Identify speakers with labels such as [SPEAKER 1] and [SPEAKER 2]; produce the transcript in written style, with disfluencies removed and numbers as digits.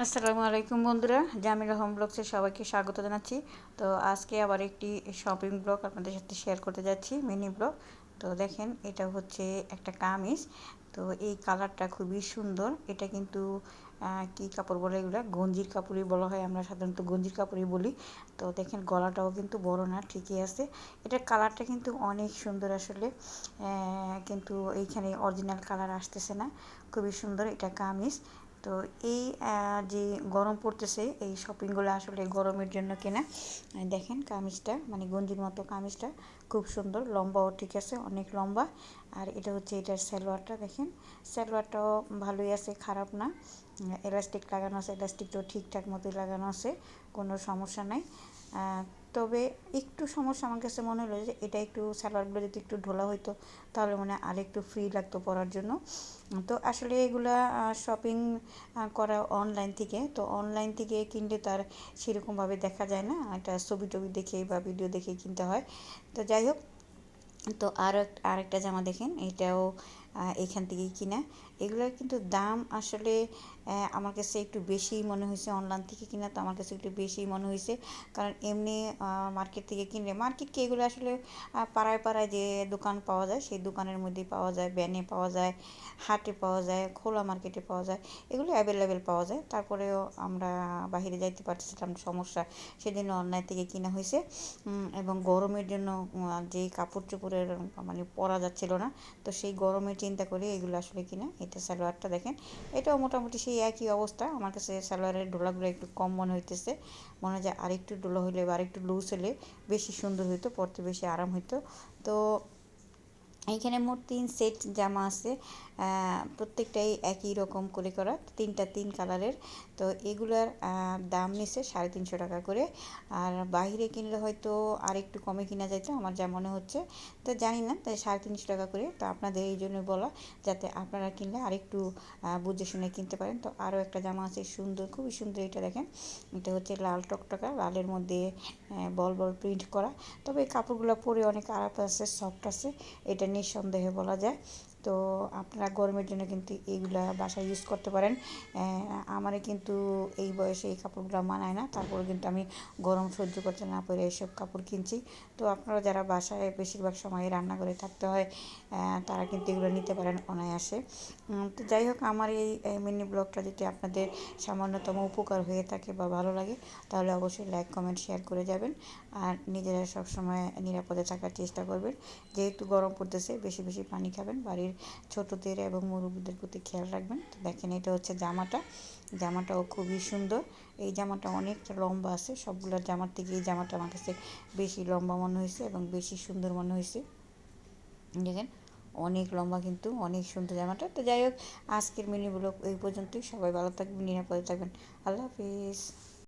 [SPEAKER 1] আসসালামু আলাইকুম বন্ধুরা, জামিলা হোম ব্লগসে সবাইকে স্বাগত জানাচ্ছি। তো আজকে আবার একটি শপিং ব্লগ আপনাদের সাথে শেয়ার করতে যাচ্ছি, মিনি ব্লগ। তো দেখেন, এটা হচ্ছে একটা কামিজ। তো এই কালারটা খুবই সুন্দর। এটা কিন্তু কি কাপড় বলে এগুলো, গঞ্জির কাপড়ই বলা হয়, আমরা সাধারণত গঞ্জির কাপড়ই বলি। তো দেখেন, গলাটাও কিন্তু বড় না, ঠিকই আছে। এটার কালারটা কিন্তু অনেক সুন্দর আসলে, কিন্তু এইখানে অরিজিনাল কালার আসতেছে না। খুবই সুন্দর এটা কামিজ। তো এই যে গরম পড়তেছে, এই শপিংগুলো আসলে গরমের জন্য কেনা। দেখেন কামিজটা, মানে গঞ্জির মতো কামিজটা খুব সুন্দর, লম্বাও ঠিক আছে, অনেক লম্বা। আর এটা হচ্ছে এটার সালোয়ারটা, দেখেন সালোয়ারটাও ভালোই আছে, খারাপ না। এলাস্টিক লাগানো আছে, এলাস্টিকটাও ঠিকঠাক মতোই লাগানো আছে, কোনো সমস্যা নাই। তবে একটু সমস্যা আমার কাছে মনে হলো যে এটা একটু সালোয়ারগুলো যদি একটু ঢোলা হইতো তাহলে মনে হয় আরেকটু ফ্রি লাগতো পরার জন্য। তো আসলে এগুলা শপিং করা অনলাইন থেকে, তো অনলাইন থেকে কিনলে তার সেরকমভাবে দেখা যায় না, এটা ছবি টবি দেখে বা ভিডিও দেখে কিনতে হয়। তো যাই হোক, তো আরেকটা জামা দেখেন, এটাও এখান থেকেই কিনা। এগুলোর কিন্তু দাম আসলে আমার কাছে একটু বেশি মনে হয়েছে, অনলাইন থেকে কিনা তো আমার কাছে একটু বেশি মনে হয়েছে। কারণ এমনি মার্কেট থেকে কিনলে, মার্কেট কি এগুলো আসলে পাড়ায় পাড়ায় যে দোকান পাওয়া যায় সেই দোকানের মধ্যেই পাওয়া যায়, ব্যানে পাওয়া যায়, হাটে পাওয়া যায়, খোলা মার্কেটে পাওয়া যায়, এগুলো অ্যাভেলেবেল পাওয়া যায়। তারপরেও আমরা বাহিরে যাইতে পারতেছিলাম, সমস্যা, সেদিন অনলাইন থেকে কিনা হয়েছে। এবং গরমের জন্য যে কাপড় চোপড়ের মানে পরা যাচ্ছিল না, তো সেই গরমের চিন্তা করে এগুলো আসলে কিনা। এটা সালোয়ারটা দেখেন, এটাও মোটামুটি সেই একই অবস্থা। আমার কাছে সালোয়ারের ডোলাগুলো একটু কম মনে হইতেছে, মনে হয় যে আরেকটু ডোলা হলে বা আরেকটু লুজ হলে বেশি সুন্দর হইতো, পরতে বেশি আরাম হইতো। তো এইখানে মোট 3 সেট জামা আছে, প্রত্যেকটাই একই রকম করে করা, তিন কালারের। তো এগুলার দাম নিছে 350 টাকা করে। আর বাইরে কিনলে হয়তো আর একটু কমে কিনা যেত আমার যা মনে হচ্ছে। তো জানি না, তাই 350 টাকা করে। তো আপনাদের এই জন্য বলা, যাতে আপনারা কিনলে আরেকটু বুঝে শুনে কিনতে পারেন। তো আরও একটা জামা আছে সুন্দর, খুবই সুন্দর, এটা দেখেন। এটা হচ্ছে লাল টকটকা, লালের মধ্যে বল বল প্রিন্ট করা। তবে এই কাপড়গুলো পরে অনেক আরাম আছে, সফট আছে, এটা নিঃসন্দেহে বলা যায়। তো আপনারা গরমের জন্য কিন্তু এইগুলা বাসায় ইউজ করতে পারেন। আমারে কিন্তু এই বয়সে এই কাপড়গুলো মানায় না, তারপরে কিন্তু আমি গরম সহ্য করতে না পারে এইসব কাপড় কিনছি। তো আপনারা যারা বাসায় বেশিরভাগ সময় রান্না করে থাকতে হয়, তারা কিন্তু এগুলো নিতে পারেন অনায়াসে। তো যাই হোক, আমার এই মিনি ব্লগটা যদি আপনাদের সামান্যতম উপকার হয়ে থাকে বা ভালো লাগে, তাহলে অবশ্যই লাইক কমেন্ট শেয়ার করে যাবেন। আর নিজেরা সবসময় নিরাপদে থাকার চেষ্টা করবেন। যেহেতু গরম পড়তেছে, বেশি বেশি পানি খাবেন, বাড়ির ছোটদের এবং মুরব্বীদের প্রতি খেয়াল রাখবেন। তো দেখেন, এটা হচ্ছে জামাটা, জামাটাও খুবই সুন্দর। এই জামাটা অনেকটা লম্বা আছে, সবগুলোর জামার থেকে এই জামাটা আমার কাছে বেশি লম্বা মনে হয়েছে এবং বেশি সুন্দর মনে হয়েছে। দেখেন, অনেক লম্বা কিন্তু অনেক সুন্দর জামাটা। তো যাই হোক, আজকের মিনি ব্লগ এই পর্যন্তই। সবাই ভালো থাকবেন, নিরাপদে থাকবেন। আল্লাহ হাফিজ।